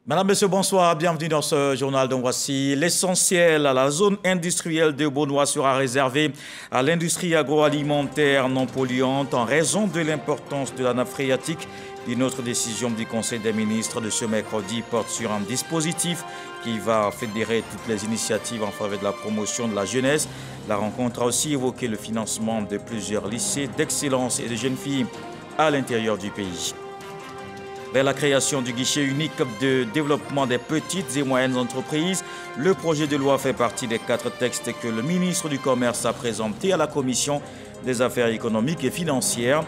Madame, Monsieur, bonsoir. Bienvenue dans ce journal. Donc voici l'essentiel. La zone industrielle de Beaunois sera réservée à l'industrie agroalimentaire non polluante en raison de l'importance de la nappe phréatique. Une autre décision du Conseil des ministres de ce mercredi porte sur un dispositif qui va fédérer toutes les initiatives en faveur de la promotion de la jeunesse. La rencontre a aussi évoqué le financement de plusieurs lycées d'excellence et de jeunes filles à l'intérieur du pays. Vers la création du guichet unique de développement des petites et moyennes entreprises, le projet de loi fait partie des 4 textes que le ministre du Commerce a présentés à la Commission des affaires économiques et financières.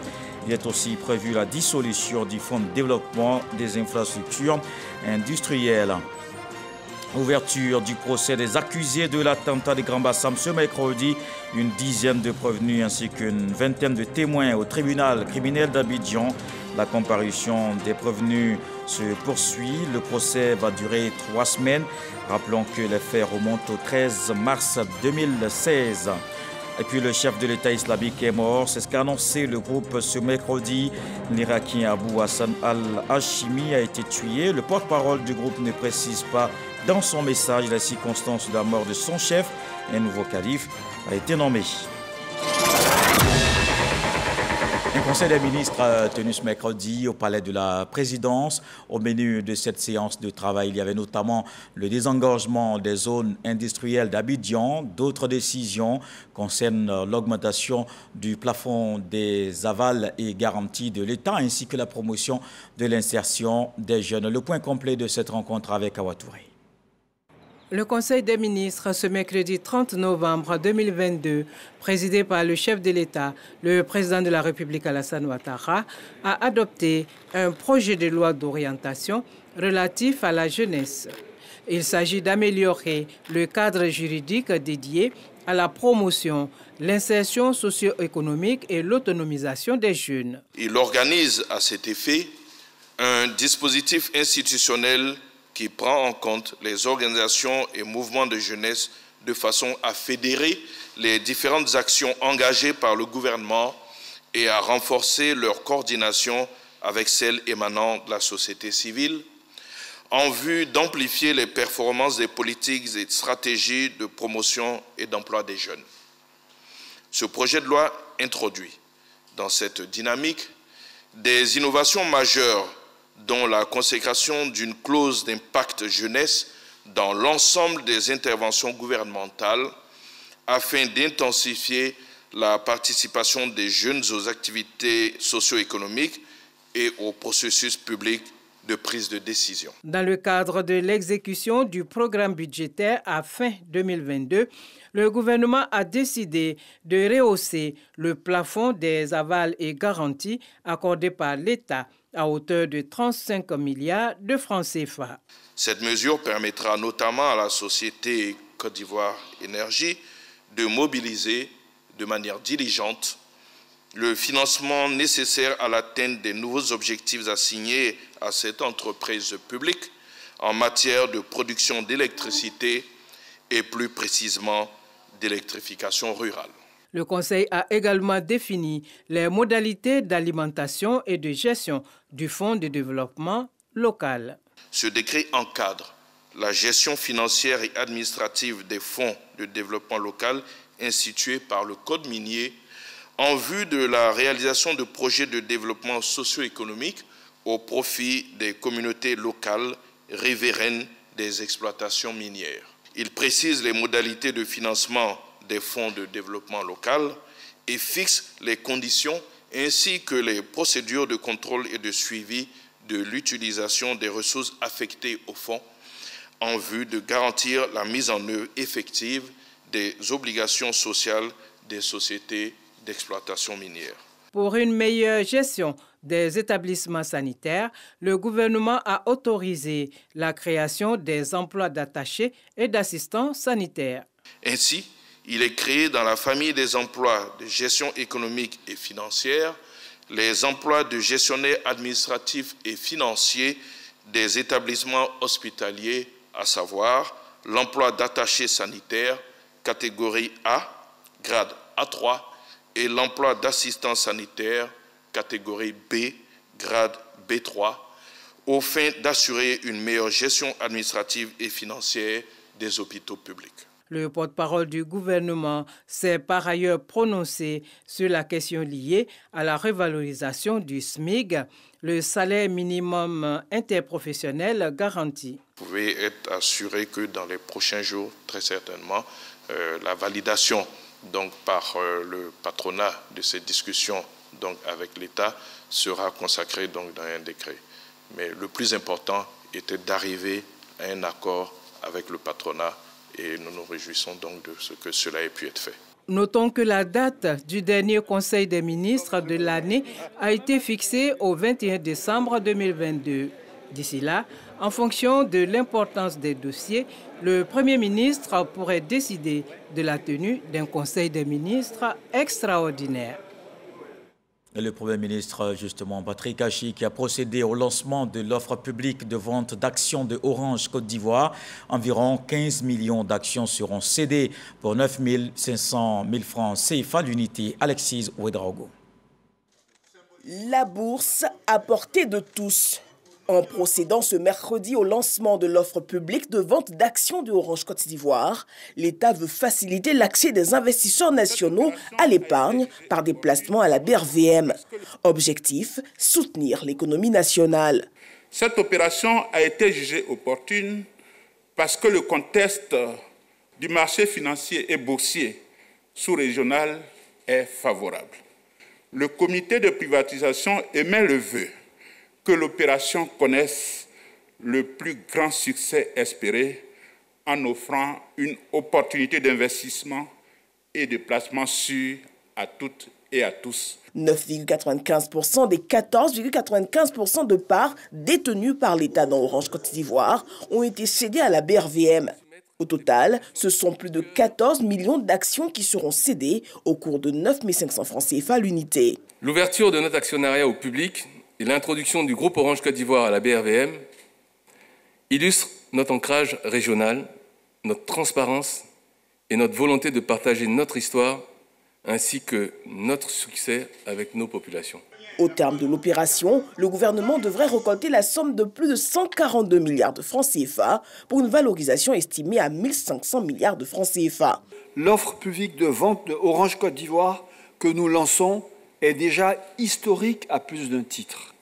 Il est aussi prévu la dissolution du Fonds de développement des infrastructures industrielles. Ouverture du procès des accusés de l'attentat de Grand Bassam ce mercredi. Une dizaine de prévenus ainsi qu'une vingtaine de témoins au tribunal criminel d'Abidjan. La comparution des prévenus se poursuit. Le procès va durer 3 semaines. Rappelons que les faits remontent au 13 mars 2016. Et puis le chef de l'État islamique est mort. C'est ce qu'a annoncé le groupe ce mercredi. L'Irakien Abou Hassan al-Hashimi a été tué. Le porte-parole du groupe ne précise pas dans son message les circonstances de la mort de son chef. Un nouveau calife a été nommé. Un conseil des ministres a tenu ce mercredi au palais de la présidence. Au menu de cette séance de travail, il y avait notamment le désengorgement des zones industrielles d'Abidjan. D'autres décisions concernent l'augmentation du plafond des avals et garanties de l'État ainsi que la promotion de l'insertion des jeunes. Le point complet de cette rencontre avec Awa Touré. Le Conseil des ministres, ce mercredi 30 novembre 2022, présidé par le chef de l'État, le président de la République Alassane Ouattara, a adopté un projet de loi d'orientation relatif à la jeunesse. Il s'agit d'améliorer le cadre juridique dédié à la promotion, l'insertion socio-économique et l'autonomisation des jeunes. Il organise à cet effet un dispositif institutionnel qui prend en compte les organisations et mouvements de jeunesse de façon à fédérer les différentes actions engagées par le gouvernement et à renforcer leur coordination avec celles émanant de la société civile, en vue d'amplifier les performances des politiques et stratégies de promotion et d'emploi des jeunes. Ce projet de loi introduit dans cette dynamique des innovations majeures dont la consécration d'une clause d'impact jeunesse dans l'ensemble des interventions gouvernementales afin d'intensifier la participation des jeunes aux activités socio-économiques et au processus public de prise de décision. Dans le cadre de l'exécution du programme budgétaire à fin 2022, le gouvernement a décidé de rehausser le plafond des avals et garanties accordés par l'État à hauteur de 35 milliards de francs CFA. Cette mesure permettra notamment à la société Côte d'Ivoire Énergie de mobiliser de manière diligente le financement nécessaire à l'atteinte des nouveaux objectifs assignés à cette entreprise publique en matière de production d'électricité et plus précisément d'électrification rurale. Le Conseil a également défini les modalités d'alimentation et de gestion du Fonds de développement local. Ce décret encadre la gestion financière et administrative des fonds de développement local institués par le Code minier en vue de la réalisation de projets de développement socio-économique au profit des communautés locales riveraines des exploitations minières. Il précise les modalités de financement des fonds de développement local et fixe les conditions ainsi que les procédures de contrôle et de suivi de l'utilisation des ressources affectées au fonds en vue de garantir la mise en œuvre effective des obligations sociales des sociétés d'exploitation minière. Pour une meilleure gestion des établissements sanitaires, le gouvernement a autorisé la création des emplois d'attachés et d'assistants sanitaires. Ainsi, il est créé dans la famille des emplois de gestion économique et financière les emplois de gestionnaires administratifs et financiers des établissements hospitaliers, à savoir l'emploi d'attaché sanitaire catégorie A, grade A3, et l'emploi d'assistant sanitaire catégorie B, grade B3, aux fins d'assurer une meilleure gestion administrative et financière des hôpitaux publics. Le porte-parole du gouvernement s'est par ailleurs prononcé sur la question liée à la revalorisation du SMIC, le salaire minimum interprofessionnel garanti. Vous pouvez être assuré que dans les prochains jours, très certainement, la validation donc, par le patronat de ces discussions donc, avec l'État sera consacrée donc, dans un décret. Mais le plus important était d'arriver à un accord avec le patronat et nous nous réjouissons donc de ce que cela ait pu être fait. Notons que la date du dernier Conseil des ministres de l'année a été fixée au 21 décembre 2022. D'ici là, en fonction de l'importance des dossiers, le Premier ministre pourrait décider de la tenue d'un Conseil des ministres extraordinaire. Et le Premier ministre, justement, Patrick Achi, qui a procédé au lancement de l'offre publique de vente d'actions de Orange Côte d'Ivoire. Environ 15 millions d'actions seront cédées pour 9 500 000 francs CFA l'unité. Alexis Ouedraogo. La bourse à portée de tous. En procédant ce mercredi au lancement de l'offre publique de vente d'actions de Orange Côte d'Ivoire, l'État veut faciliter l'accès des investisseurs nationaux à l'épargne par des placements à la BRVM. Objectif, soutenir l'économie nationale. Cette opération a été jugée opportune parce que le contexte du marché financier et boursier sous-régional est favorable. Le comité de privatisation émet le vœu que l'opération connaisse le plus grand succès espéré en offrant une opportunité d'investissement et de placement sûr à toutes et à tous. 9,95% des 14,95% de parts détenues par l'État dans Orange Côte d'Ivoire ont été cédées à la BRVM. Au total, ce sont plus de 14 millions d'actions qui seront cédées au cours de 9 500 francs CFA l'unité. L'ouverture de notre actionnariat au public et l'introduction du groupe Orange Côte d'Ivoire à la BRVM illustrent notre ancrage régional, notre transparence et notre volonté de partager notre histoire ainsi que notre succès avec nos populations. Au terme de l'opération, le gouvernement devrait récolter la somme de plus de 142 milliards de francs CFA pour une valorisation estimée à 1 500 milliards de francs CFA. L'offre publique de vente de Orange Côte d'Ivoire que nous lançons est déjà historique à plus d'un titre,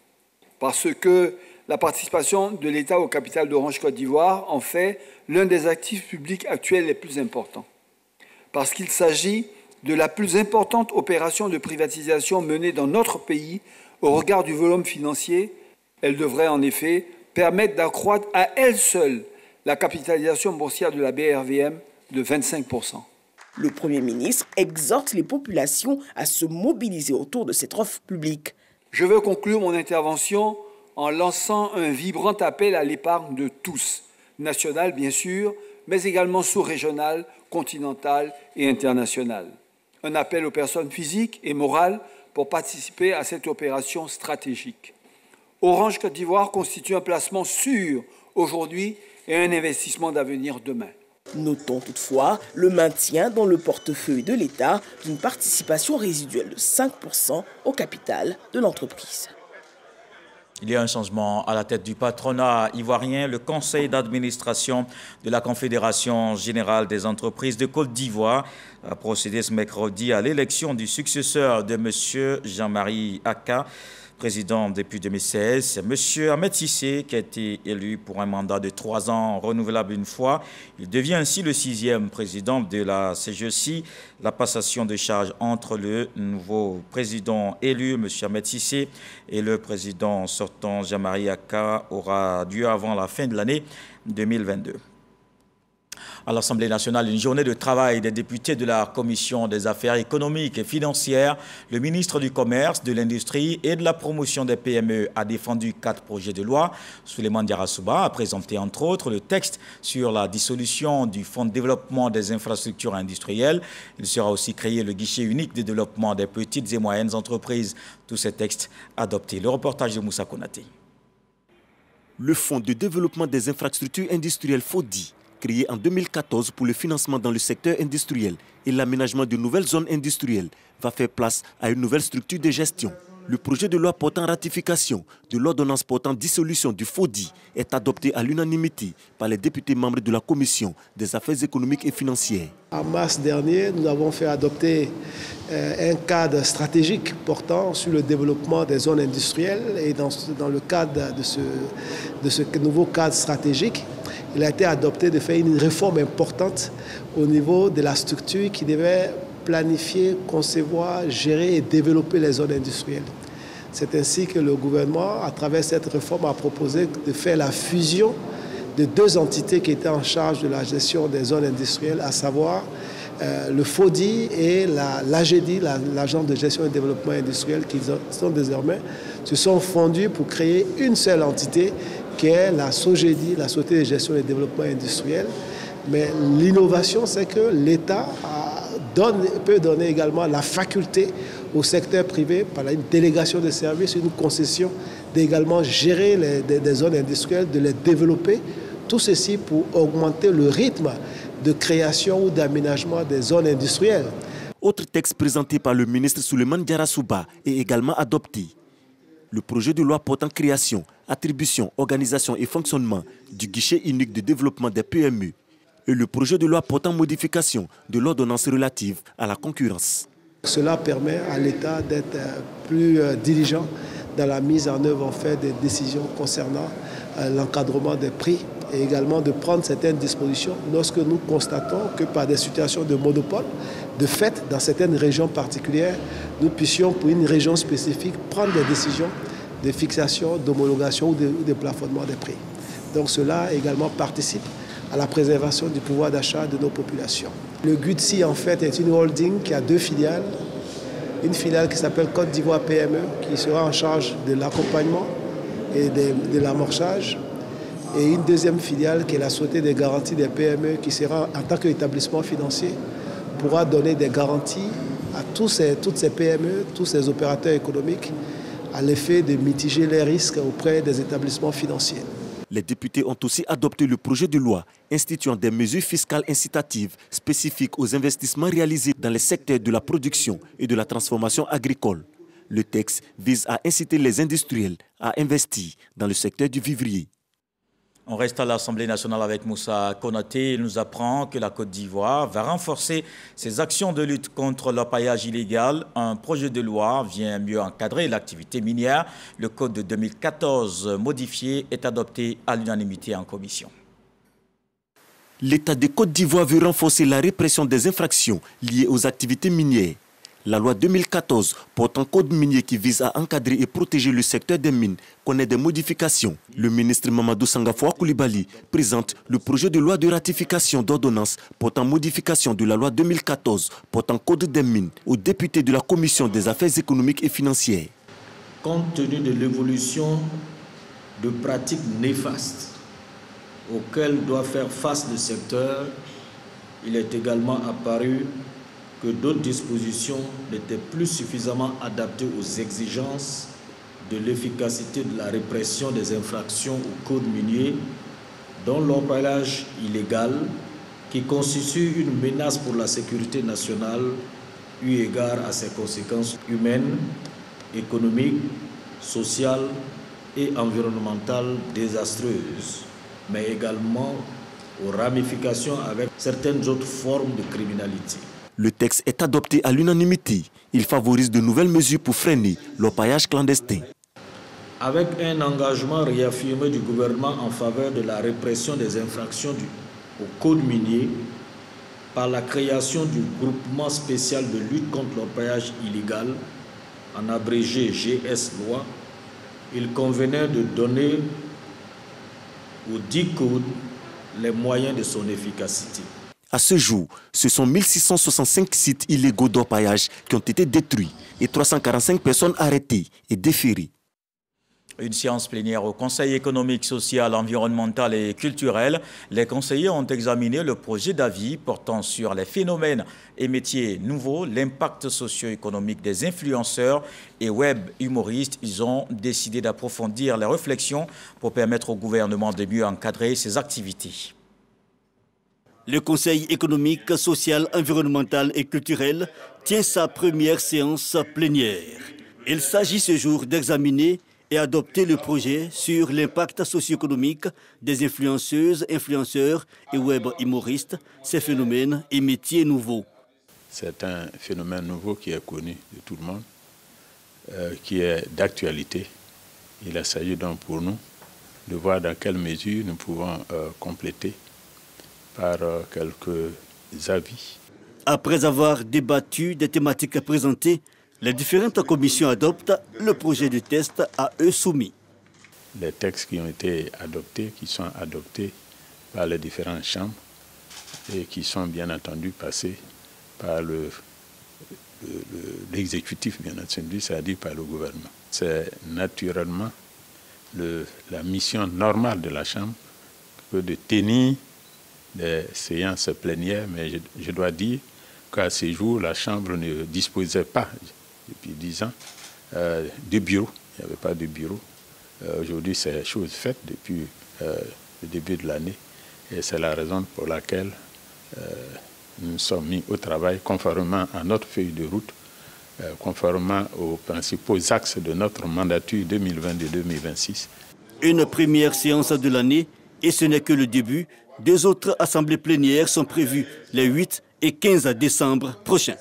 parce que la participation de l'État au capital d'Orange Côte d'Ivoire en fait l'un des actifs publics actuels les plus importants, parce qu'il s'agit de la plus importante opération de privatisation menée dans notre pays au regard du volume financier. Elle devrait en effet permettre d'accroître à elle seule la capitalisation boursière de la BRVM de 25%. Le Premier ministre exhorte les populations à se mobiliser autour de cette offre publique. Je veux conclure mon intervention en lançant un vibrant appel à l'épargne de tous, nationale bien sûr, mais également sous-régionale, continentale et internationale. Un appel aux personnes physiques et morales pour participer à cette opération stratégique. Orange Côte d'Ivoire constitue un placement sûr aujourd'hui et un investissement d'avenir demain. Notons toutefois le maintien dans le portefeuille de l'État d'une participation résiduelle de 5% au capital de l'entreprise. Il y a un changement à la tête du patronat ivoirien. Le conseil d'administration de la Confédération générale des entreprises de Côte d'Ivoire a procédé ce mercredi à l'élection du successeur de M. Jean-Marie Aka, président depuis 2016. M. Ahmed Cissé, qui a été élu pour un mandat de 3 ans renouvelable une fois. Il devient ainsi le 6e président de la CGECI. La passation de charge entre le nouveau président élu, M. Ahmed Cissé, et le président sortant, Jean-Marie Aka, aura lieu avant la fin de l'année 2022. À l'Assemblée nationale, une journée de travail des députés de la Commission des affaires économiques et financières. Le ministre du Commerce, de l'Industrie et de la promotion des PME a défendu 4 projets de loi. Souleymane Diarra a présenté entre autres le texte sur la dissolution du Fonds de développement des infrastructures industrielles. Il sera aussi créé le guichet unique de développement des petites et moyennes entreprises. Tous ces textes adoptés. Le reportage de Moussa Konaté. Le Fonds de développement des infrastructures industrielles FODI, créé en 2014 pour le financement dans le secteur industriel et l'aménagement de nouvelles zones industrielles, va faire place à une nouvelle structure de gestion. Le projet de loi portant ratification de l'ordonnance portant dissolution du FODI est adopté à l'unanimité par les députés membres de la Commission des affaires économiques et financières. En mars dernier, nous avons fait adopter un cadre stratégique portant sur le développement des zones industrielles. Et dans le cadre de ce nouveau cadre stratégique, il a été adopté de faire une réforme importante au niveau de la structure qui devait planifier, concevoir, gérer et développer les zones industrielles. C'est ainsi que le gouvernement, à travers cette réforme, a proposé de faire la fusion de deux entités qui étaient en charge de la gestion des zones industrielles, à savoir le FODI et l'AGEDI, l'Agence de gestion et développement industriel, qui se sont fondus pour créer une seule entité qui est la SOGEDI, la Société de gestion et développement industriel. Mais l'innovation, c'est que l'État peut donner également la faculté au secteur privé, par une délégation de services, une concession, d'également gérer des zones industrielles, de les développer. Tout ceci pour augmenter le rythme de création ou d'aménagement des zones industrielles. Autre texte présenté par le ministre Souleymane Diarra est également adopté. Le projet de loi portant création, attribution, organisation et fonctionnement du guichet unique de développement des PME et le projet de loi portant modification de l'ordonnance relative à la concurrence. Cela permet à l'État d'être plus diligent dans la mise en œuvre des décisions concernant l'encadrement des prix et également de prendre certaines dispositions lorsque nous constatons que par des situations de monopole, de fait, dans certaines régions particulières, nous puissions pour une région spécifique prendre des décisions de fixation, d'homologation ou de plafonnement des prix. Donc cela également participe à la préservation du pouvoir d'achat de nos populations. Le GUDSI, en fait, est une holding qui a deux filiales. Une filiale qui s'appelle Côte d'Ivoire PME, qui sera en charge de l'accompagnement et de l'amorçage. Et une deuxième filiale qui est la Société des garanties des PME, qui sera, en tant qu'établissement financier, pourra donner des garanties à toutes ces PME, tous ces opérateurs économiques, à l'effet de mitiger les risques auprès des établissements financiers. Les députés ont aussi adopté le projet de loi instituant des mesures fiscales incitatives spécifiques aux investissements réalisés dans les secteurs de la production et de la transformation agricole. Le texte vise à inciter les industriels à investir dans le secteur du vivrier. On reste à l'Assemblée nationale avec Moussa Konaté. Il nous apprend que la Côte d'Ivoire va renforcer ses actions de lutte contre l'orpaillage illégal. Un projet de loi vient mieux encadrer l'activité minière. Le code de 2014 modifié est adopté à l'unanimité en commission. L'État de Côte d'Ivoire veut renforcer la répression des infractions liées aux activités minières. La loi 2014 portant code minier qui vise à encadrer et protéger le secteur des mines connaît des modifications. Le ministre Mamadou Sangafoua Koulibaly présente le projet de loi de ratification d'ordonnance portant modification de la loi 2014 portant code des mines aux députés de la Commission des affaires économiques et financières. Compte tenu de l'évolution de pratiques néfastes auxquelles doit faire face le secteur, il est également apparu que d'autres dispositions n'étaient plus suffisamment adaptées aux exigences de l'efficacité de la répression des infractions au code minier, dont l'orpaillage illégal, qui constitue une menace pour la sécurité nationale, eu égard à ses conséquences humaines, économiques, sociales et environnementales désastreuses, mais également aux ramifications avec certaines autres formes de criminalité. Le texte est adopté à l'unanimité. Il favorise de nouvelles mesures pour freiner l'orpaillage clandestin. Avec un engagement réaffirmé du gouvernement en faveur de la répression des infractions au code minier par la création du groupement spécial de lutte contre l'orpaillage illégal, en abrégé GS-Loi, il convenait de donner au dit code les moyens de son efficacité. À ce jour, ce sont 1665 sites illégaux d'orpaillage qui ont été détruits et 345 personnes arrêtées et déférées. Une séance plénière au Conseil économique, social, environnemental et culturel. Les conseillers ont examiné le projet d'avis portant sur les phénomènes et métiers nouveaux, l'impact socio-économique des influenceurs et web humoristes. Ils ont décidé d'approfondir les réflexions pour permettre au gouvernement de mieux encadrer ses activités. Le Conseil économique, social, environnemental et culturel tient sa première séance plénière. Il s'agit ce jour d'examiner et adopter le projet sur l'impact socio-économique des influenceuses, influenceurs et web humoristes, ces phénomènes et métiers nouveaux. C'est un phénomène nouveau qui est connu de tout le monde, qui est d'actualité. Il s'agit donc pour nous de voir dans quelle mesure nous pouvons compléter par quelques avis. Après avoir débattu des thématiques présentées, les différentes commissions adoptent le projet de test à eux soumis. Les textes qui ont été adoptés, qui sont adoptés par les différentes chambres et qui sont bien entendu passés par l'exécutif, bien entendu, c'est-à-dire par le gouvernement. C'est naturellement la mission normale de la Chambre que de tenir des séances plénières, mais je dois dire qu'à ce jour, la Chambre ne disposait pas, depuis 10 ans, de bureau. Il n'y avait pas de bureau. Aujourd'hui, c'est chose faite depuis le début de l'année. Et c'est la raison pour laquelle nous nous sommes mis au travail conformément à notre feuille de route, conformément aux principaux axes de notre mandature 2022-2026. Une première séance de l'année, et ce n'est que le début. 2 autres assemblées plénières sont prévues les 8 et 15 décembre prochains.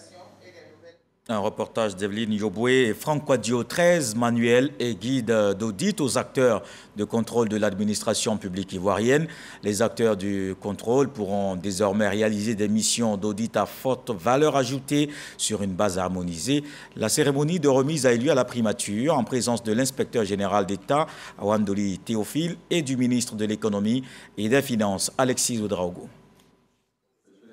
Un reportage d'Evelyne Yoboué et Franck Quadio, 13 manuels et guides d'audit aux acteurs de contrôle de l'administration publique ivoirienne. Les acteurs du contrôle pourront désormais réaliser des missions d'audit à forte valeur ajoutée sur une base harmonisée. La cérémonie de remise a eu lieu à la primature en présence de l'inspecteur général d'État, Awandoli Théophile, et du ministre de l'économie et des finances, Alexis Ouedraogo.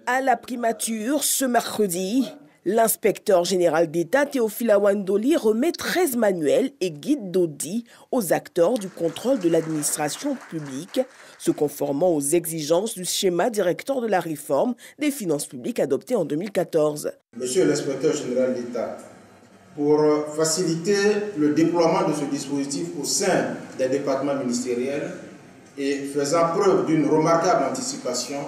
À la primature, ce mercredi, l'inspecteur général d'État Théophile Awandoli remet 13 manuels et guides d'audit aux acteurs du contrôle de l'administration publique, se conformant aux exigences du schéma directeur de la réforme des finances publiques adopté en 2014. Monsieur l'inspecteur général d'État, pour faciliter le déploiement de ce dispositif au sein des départements ministériels et faisant preuve d'une remarquable anticipation,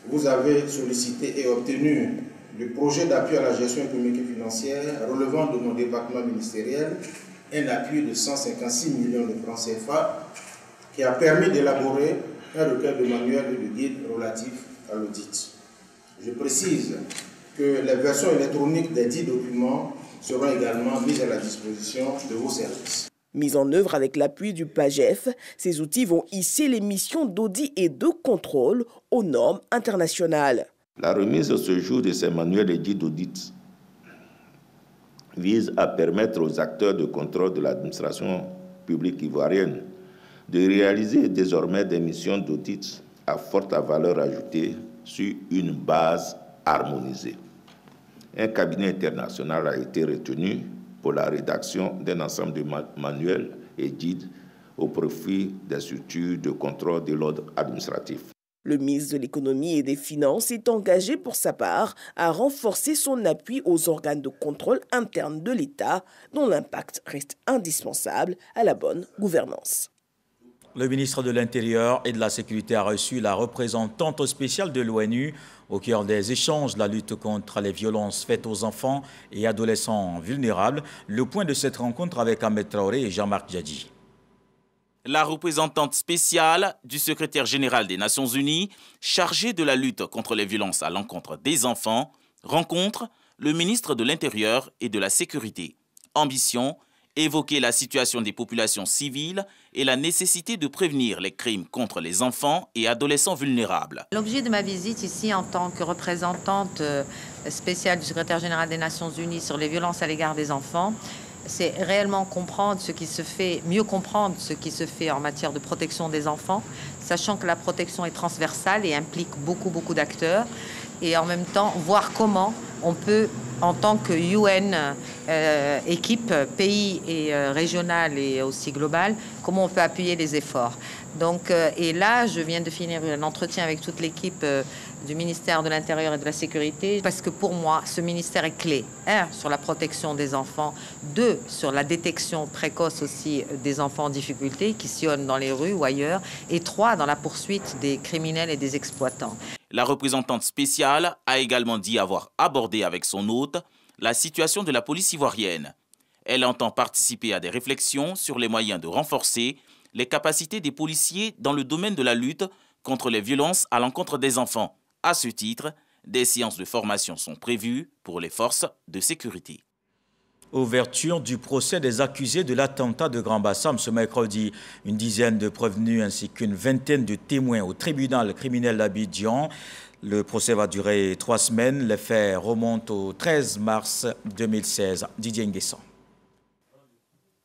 vous avez sollicité et obtenu le projet d'appui à la gestion économique et financière relevant de mon département ministériel, un appui de 156 millions de francs CFA qui a permis d'élaborer un recueil de manuels et de guides relatifs à l'audit. Je précise que les versions électroniques des 10 documents seront également mises à la disposition de vos services. Mis en œuvre avec l'appui du PAGEF, ces outils vont hisser les missions d'audit et de contrôle aux normes internationales. La remise de ce jour de ces manuels et guides d'audit vise à permettre aux acteurs de contrôle de l'administration publique ivoirienne de réaliser désormais des missions d'audit à forte valeur ajoutée sur une base harmonisée. Un cabinet international a été retenu pour la rédaction d'un ensemble de manuels et guides au profit des structures de contrôle de l'ordre administratif. Le ministre de l'économie et des finances est engagé pour sa part à renforcer son appui aux organes de contrôle interne de l'État, dont l'impact reste indispensable à la bonne gouvernance. Le ministre de l'Intérieur et de la Sécurité a reçu la représentante spéciale de l'ONU au cœur des échanges de la lutte contre les violences faites aux enfants et adolescents vulnérables. Le point de cette rencontre avec Ahmed Traoré et Jean-Marc Djadji. La représentante spéciale du secrétaire général des Nations Unies, chargée de la lutte contre les violences à l'encontre des enfants, rencontre le ministre de l'Intérieur et de la Sécurité. Ambition, évoquer la situation des populations civiles et la nécessité de prévenir les crimes contre les enfants et adolescents vulnérables. L'objet de ma visite ici en tant que représentante spéciale du secrétaire général des Nations Unies sur les violences à l'égard des enfants, c'est réellement comprendre ce qui se fait, mieux comprendre ce qui se fait en matière de protection des enfants, sachant que la protection est transversale et implique beaucoup d'acteurs, et en même temps voir comment on peut, en tant que UN, équipe, pays et régionale et aussi globale, comment on peut appuyer les efforts. Donc, et là, je viens de finir un entretien avec toute l'équipe du ministère de l'Intérieur et de la Sécurité, parce que pour moi, ce ministère est clé. 1, sur la protection des enfants. 2, sur la détection précoce aussi des enfants en difficulté qui sillonnent dans les rues ou ailleurs. Et 3, dans la poursuite des criminels et des exploitants. La représentante spéciale a également dit avoir abordé avec son hôte la situation de la police ivoirienne. Elle entend participer à des réflexions sur les moyens de renforcer les capacités des policiers dans le domaine de la lutte contre les violences à l'encontre des enfants. À ce titre, des séances de formation sont prévues pour les forces de sécurité. Ouverture du procès des accusés de l'attentat de Grand Bassam ce mercredi. Une dizaine de prévenus ainsi qu'une vingtaine de témoins au tribunal criminel d'Abidjan. Le procès va durer 3 semaines. Les faits remontent au 13 mars 2016. Didier Nguessan.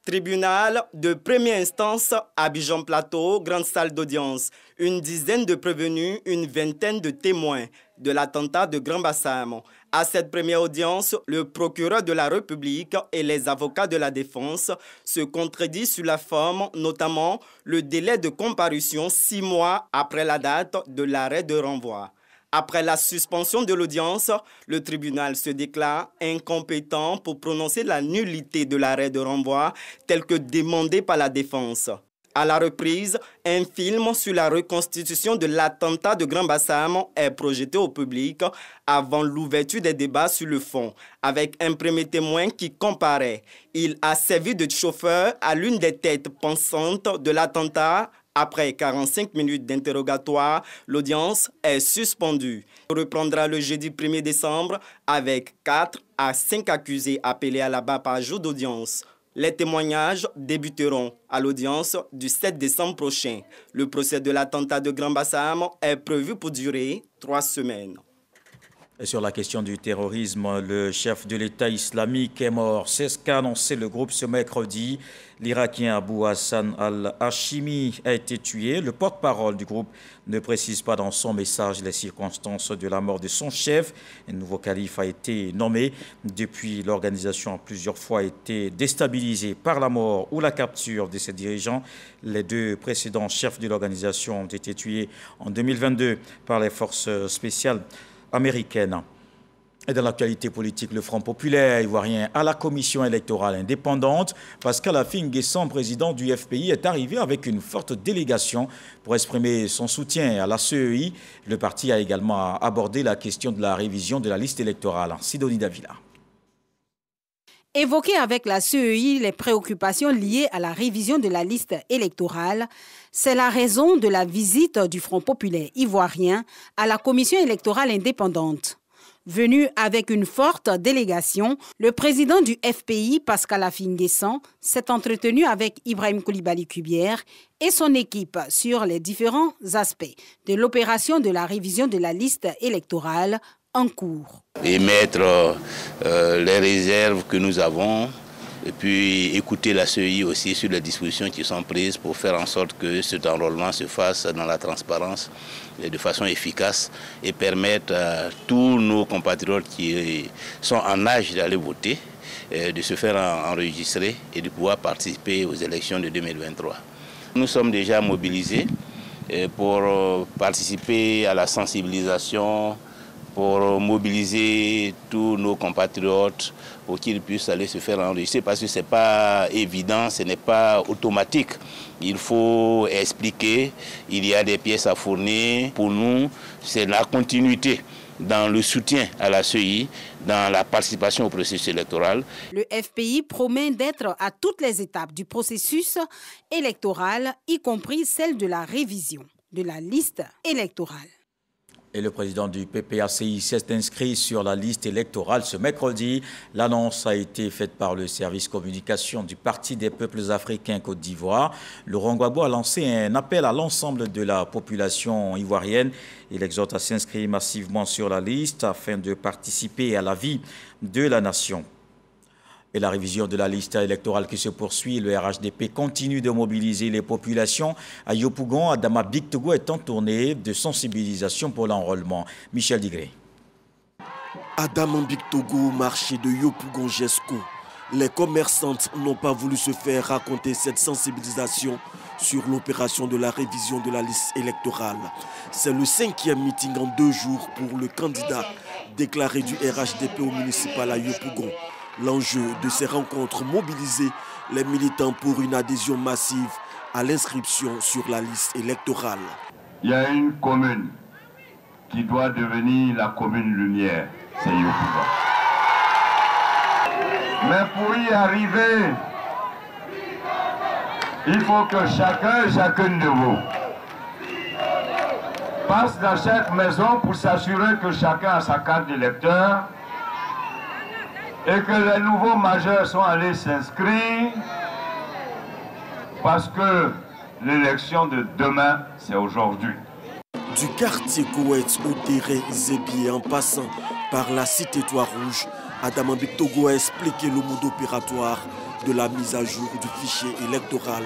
Tribunal de première instance, Abidjan Plateau, grande salle d'audience. Une dizaine de prévenus, une vingtaine de témoins de l'attentat de Grand Bassam. À cette première audience, le procureur de la République et les avocats de la défense se contredisent sur la forme, notamment le délai de comparution 6 mois après la date de l'arrêt de renvoi. Après la suspension de l'audience, le tribunal se déclare incompétent pour prononcer la nullité de l'arrêt de renvoi tel que demandé par la défense. À la reprise, un film sur la reconstitution de l'attentat de Grand Bassam est projeté au public avant l'ouverture des débats sur le fond, avec un premier témoin qui comparaît. Il a servi de chauffeur à l'une des têtes pensantes de l'attentat. Après 45 minutes d'interrogatoire, l'audience est suspendue. On reprendra le jeudi 1er décembre avec 4 à 5 accusés appelés à la barre par jour d'audience. Les témoignages débuteront à l'audience du 7 décembre prochain. Le procès de l'attentat de Grand Bassam est prévu pour durer 3 semaines. Et sur la question du terrorisme, le chef de l'État islamique est mort. C'est ce qu'a annoncé le groupe ce mercredi. L'Irakien Abou Hassan al-Hashimi a été tué. Le porte-parole du groupe ne précise pas dans son message les circonstances de la mort de son chef. Un nouveau calife a été nommé. Depuis, l'organisation a plusieurs fois été déstabilisée par la mort ou la capture de ses dirigeants. Les 2 précédents chefs de l'organisation ont été tués en 2022 par les forces spéciales américaine. Et dans l'actualité politique, le Front populaire ivoirien à la commission électorale indépendante, Pascal Affi N'Guessan, président du FPI, est arrivé avec une forte délégation pour exprimer son soutien à la CEI. Le parti a également abordé la question de la révision de la liste électorale. Sidonie Davila. Évoquer avec la CEI les préoccupations liées à la révision de la liste électorale, c'est la raison de la visite du Front populaire ivoirien à la commission électorale indépendante. Venu avec une forte délégation, le président du FPI, Pascal Affi N'Guessan, s'est entretenu avec Ibrahim Coulibaly Kubière et son équipe sur les différents aspects de l'opération de la révision de la liste électorale en cours. Émettre les réserves que nous avons et puis écouter la CEI aussi sur les dispositions qui sont prises pour faire en sorte que cet enrôlement se fasse dans la transparence et de façon efficace et permettre à tous nos compatriotes qui sont en âge d'aller voter de se faire enregistrer et de pouvoir participer aux élections de 2023. Nous sommes déjà mobilisés pour participer à la sensibilisation, pour mobiliser tous nos compatriotes pour qu'ils puissent aller se faire enregistrer parce que ce n'est pas évident, ce n'est pas automatique. Il faut expliquer, il y a des pièces à fournir. Pour nous, c'est la continuité dans le soutien à la CEI, dans la participation au processus électoral. Le FPI promet d'être à toutes les étapes du processus électoral, y compris celle de la révision de la liste électorale. Et le président du PPACI s'est inscrit sur la liste électorale ce mercredi. L'annonce a été faite par le service communication du Parti des peuples africains Côte d'Ivoire. Laurent Gbagbo a lancé un appel à l'ensemble de la population ivoirienne. Il exhorte à s'inscrire massivement sur la liste afin de participer à la vie de la nation. Et la révision de la liste électorale qui se poursuit, le RHDP continue de mobiliser les populations. À Yopougon, Adama Bictogo est en tournée de sensibilisation pour l'enrôlement. Michel Digré. Adama Bictogo, marché de Yopougon-Jesco. Les commerçantes n'ont pas voulu se faire raconter cette sensibilisation sur l'opération de la révision de la liste électorale. C'est le 5e meeting en 2 jours pour le candidat déclaré du RHDP au municipal à Yopougon. L'enjeu de ces rencontres, mobiliser les militants pour une adhésion massive à l'inscription sur la liste électorale. Il y a une commune qui doit devenir la commune lumière, c'est Yopougon. Mais pour y arriver, il faut que chacun et chacune de vous passe dans chaque maison pour s'assurer que chacun a sa carte d'électeur et que les nouveaux majeurs sont allés s'inscrire parce que l'élection de demain, c'est aujourd'hui. Du quartier Koweït au terrain Zébié en passant par la cité Trois-Rouges, Adama Togo a expliqué le mode opératoire de la mise à jour du fichier électoral.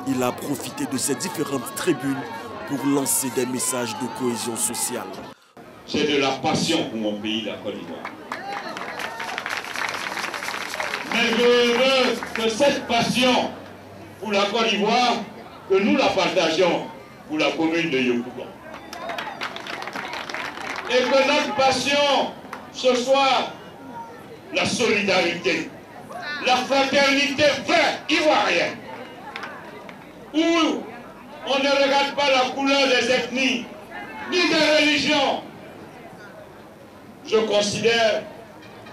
Il a profité de ces différentes tribunes pour lancer des messages de cohésion sociale. J'ai de la passion pour mon pays, la Côte d'Ivoire. Mais je veux que cette passion pour la Côte d'Ivoire, que nous la partagions pour la commune de Yopougon. Et que notre passion, ce soit la solidarité, la fraternité vraie ivoirienne, où on ne regarde pas la couleur des ethnies, ni des religions. Je considère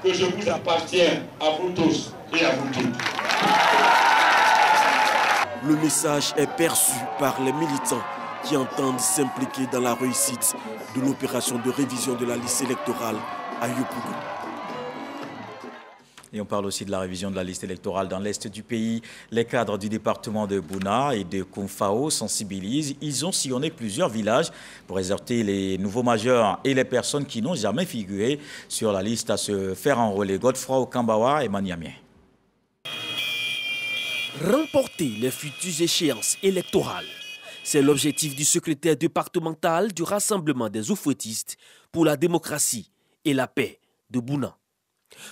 que je vous appartiens à vous tous et à vous toutes. Le message est perçu par les militants qui entendent s'impliquer dans la réussite de l'opération de révision de la liste électorale à Yopougon. Et on parle aussi de la révision de la liste électorale dans l'est du pays. Les cadres du département de Bouna et de Koumfao sensibilisent. Ils ont sillonné plusieurs villages pour exhorter les nouveaux majeurs et les personnes qui n'ont jamais figuré sur la liste à se faire enrôler. Godefroy Okambawa et Maniamien. Remporter les futures échéances électorales, c'est l'objectif du secrétaire départemental du Rassemblement des Oufouettistes pour la démocratie et la paix de Bouna.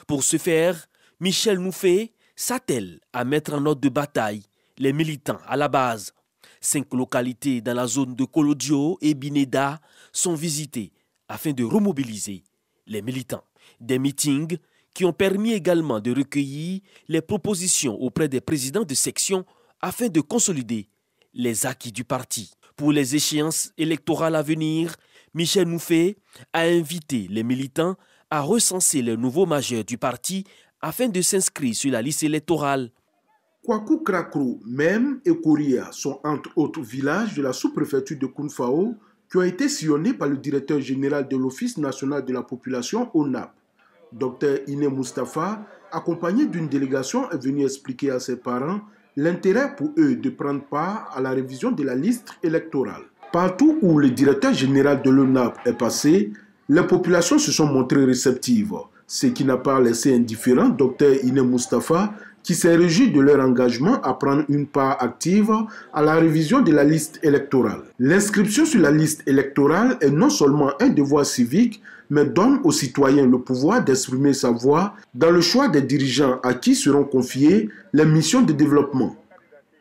Pour ce faire, Michel Noufé s'attelle à mettre en ordre de bataille les militants à la base. 5 localités dans la zone de Kolodio et Bineda sont visitées afin de remobiliser les militants. Des meetings qui ont permis également de recueillir les propositions auprès des présidents de section afin de consolider les acquis du parti. Pour les échéances électorales à venir, Michel Noufé a invité les militants à recenser les nouveaux majeurs du parti afin de s'inscrire sur la liste électorale. Kwaku Krakro, Mem et Kouria sont entre autres villages de la sous-préfecture de Koumfao qui ont été sillonnés par le directeur général de l'Office national de la population ONAP. Dr Iné Moustapha, accompagné d'une délégation, est venu expliquer à ses parents l'intérêt pour eux de prendre part à la révision de la liste électorale. Partout où le directeur général de l'ONAP est passé, les populations se sont montrées réceptives, ce qui n'a pas laissé indifférent Dr Iné Moustapha, qui s'est réjoui de leur engagement à prendre une part active à la révision de la liste électorale. L'inscription sur la liste électorale est non seulement un devoir civique, mais donne aux citoyens le pouvoir d'exprimer sa voix dans le choix des dirigeants à qui seront confiées les missions de développement.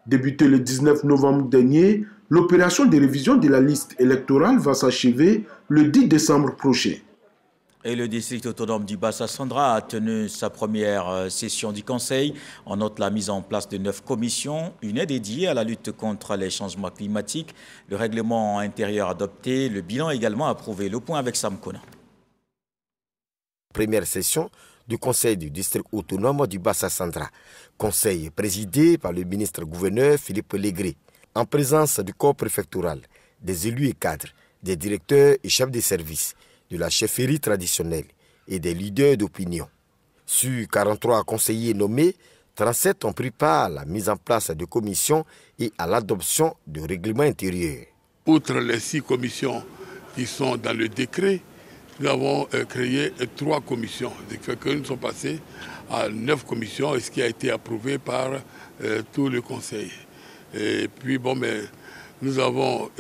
Débutée le 19 novembre dernier, l'opération de révision de la liste électorale va s'achever le 10 décembre prochain. Et le district autonome du Bassa-Sandra a tenu sa première session du Conseil. On note la mise en place de 9 commissions. Une est dédiée à la lutte contre les changements climatiques. Le règlement intérieur adopté, le bilan également approuvé. Le point avec Sam Kona. Première session du Conseil du district autonome du Bassa-Sandra. Conseil présidé par le ministre-gouverneur Philippe Légré, en présence du corps préfectoral, des élus et cadres, des directeurs et chefs de service, de la chefferie traditionnelle et des leaders d'opinion. Sur 43 conseillers nommés, 37 ont pris part à la mise en place de commissions et à l'adoption de règlements intérieurs. Outre les 6 commissions qui sont dans le décret, nous avons créé 3 commissions. Nous sommes passés à 9 commissions, ce qui a été approuvé par tout le Conseil. Et puis, nous avons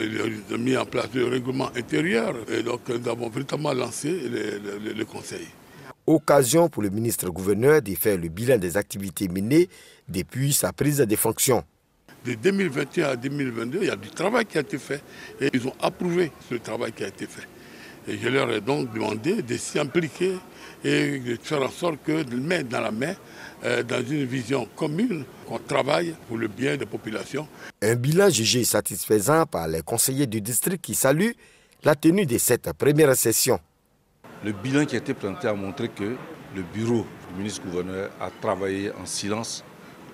mis en place le règlement intérieur et donc nous avons véritablement lancé le Conseil. Occasion pour le ministre-gouverneur de faire le bilan des activités menées depuis sa prise de fonction. De 2021 à 2022, il y a du travail qui a été fait et ils ont approuvé ce travail qui a été fait. Et je leur ai donc demandé de s'impliquer et de faire en sorte que, de main dans la main, dans une vision commune, qu'on travaille pour le bien des populations. Un bilan jugé satisfaisant par les conseillers du district qui saluent la tenue de cette première session. Le bilan qui a été présenté a montré que le bureau ministre-gouverneur a travaillé en silence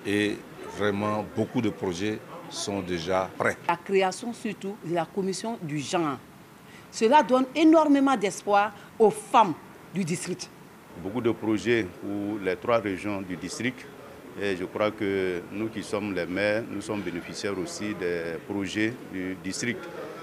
et vraiment beaucoup de projets sont déjà prêts. La création surtout de la commission du genre, cela donne énormément d'espoir aux femmes du district. Beaucoup de projets pour les 3 régions du district et je crois que nous qui sommes les maires, nous sommes bénéficiaires aussi des projets du district.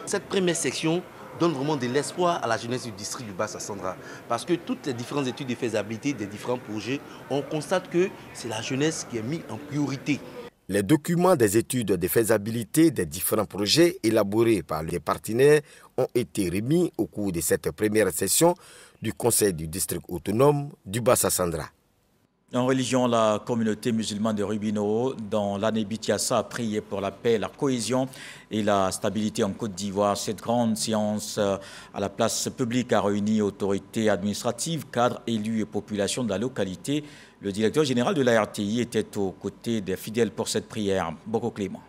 Cette première section donne vraiment de l'espoir à la jeunesse du district du Bas-Sassandra. Parce que toutes les différentes études de faisabilité des différents projets, on constate que c'est la jeunesse qui est mise en priorité. Les documents des études de faisabilité des différents projets élaborés par les partenaires ont été remis au cours de cette première session du Conseil du district autonome du Bas-Sassandra. En religion, la communauté musulmane de Rubino, dans l'Anébi Tiassa, a prié pour la paix, la cohésion et la stabilité en Côte d'Ivoire. Cette grande séance à la place publique a réuni autorités administratives, cadres, élus et populations de la localité. Le directeur général de la RTI était aux côtés des fidèles pour cette prière. Boko Clément.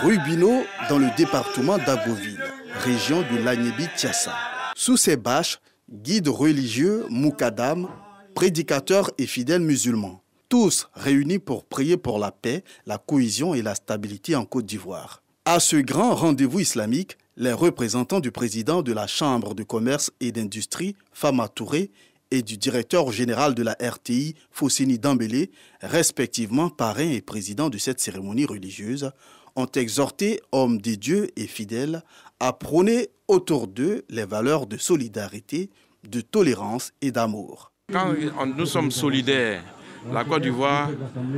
Rubino, dans le département d'Agoville, région de l'Anébi Tiassa. Sous ses bâches, guides religieux, moukadam, prédicateurs et fidèles musulmans, tous réunis pour prier pour la paix, la cohésion et la stabilité en Côte d'Ivoire. À ce grand rendez-vous islamique, les représentants du président de la Chambre de commerce et d'industrie, Fama Touré, et du directeur général de la RTI, Fosseni Dambélé, respectivement parrain et président de cette cérémonie religieuse, ont exhorté hommes des dieux et fidèles à prôner autour d'eux les valeurs de solidarité, de tolérance et d'amour. Quand nous sommes solidaires, la Côte d'Ivoire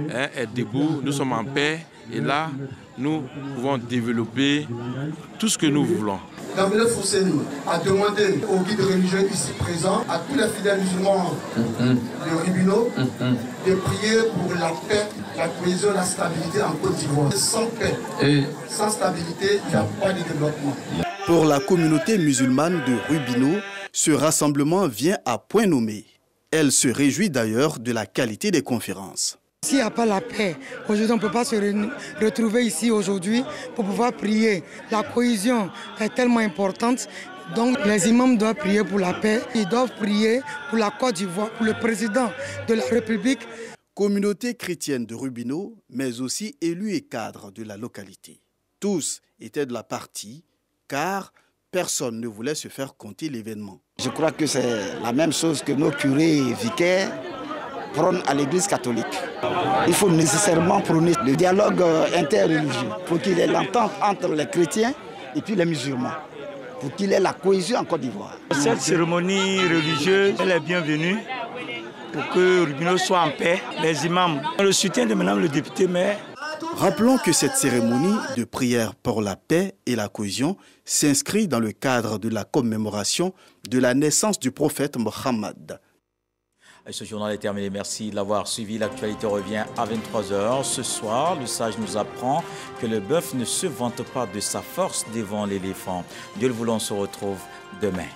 est debout, nous sommes en paix et là, nous pouvons développer tout ce que nous voulons. Dambélé Fosseni a demandé aux guides religieux ici présents, à tous les fidèles musulmans de Rubino, de prier pour la paix, la cohésion, la stabilité en Côte d'Ivoire. Sans paix, sans stabilité, il n'y a pas de développement. Pour la communauté musulmane de Rubino, ce rassemblement vient à point nommé. Elle se réjouit d'ailleurs de la qualité des conférences. S'il n'y a pas la paix, aujourd'hui on ne peut pas se retrouver ici aujourd'hui pour pouvoir prier. La cohésion est tellement importante, donc les imams doivent prier pour la paix, ils doivent prier pour la Côte d'Ivoire, pour le président de la République. Communauté chrétienne de Rubino, mais aussi élus et cadres de la localité. Tous étaient de la partie, car personne ne voulait se faire compter l'événement. Je crois que c'est la même chose que nos curés et vicaires prônent à l'Église catholique. Il faut nécessairement prôner le dialogue interreligieux pour qu'il y ait l'entente entre les chrétiens et puis les musulmans, pour qu'il y ait la cohésion en Côte d'Ivoire. Cette cérémonie religieuse, elle est bienvenue pour que Rubino soit en paix. Les imams ont le soutien de Mme le député maire. Rappelons que cette cérémonie de prière pour la paix et la cohésion s'inscrit dans le cadre de la commémoration de la naissance du prophète Mohammed. Ce journal est terminé. Merci de l'avoir suivi. L'actualité revient à 23 h. Ce soir, le sage nous apprend que le bœuf ne se vante pas de sa force devant l'éléphant. Dieu le voulant, on se retrouve demain.